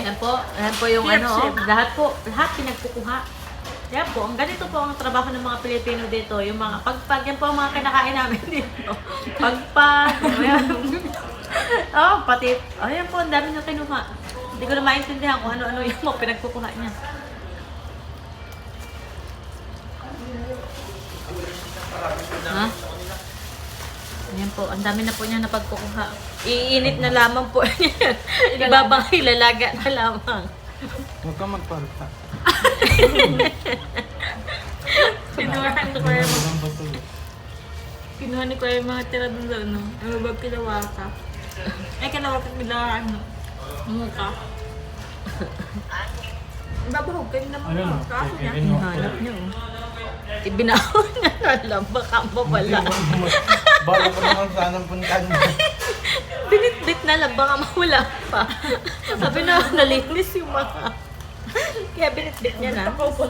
Yan po yung ano, lahat pinagkukuha. Yan po, ang ganito po ang trabaho ng mga Pilipino dito. Yung mga pagpag, yan po ang mga kinakain namin dito. Pagpag, ayan. Oh, pati, ayan po, ang dami na kinuha. Hindi ko na maintindihan kung ano-ano yung mga pinagkukuha niya. Ha? Ayan po, ang dami na po niya napagkukuha. Iinit na lamang po niya. Ibabang ilalaga na lamang. Huwag kang magpalta. Kinuha ni Kuya yung kinuha ni Kuya yung mga tira dun sa ano. Ano ba kilawaka? Ay, kilawaka nila ano. Mukha. Babahog kayo naman Ayun, ang kaso niya. ayun, Hanap niya oh. Ibinahon niya na lang. Baka mawala. Bala ko naman sanang puntan mo. Binitbit na lang. Baka mawala pa. Sabi na, nalinis yung mga. Kaya binitbit niya na. Tatlong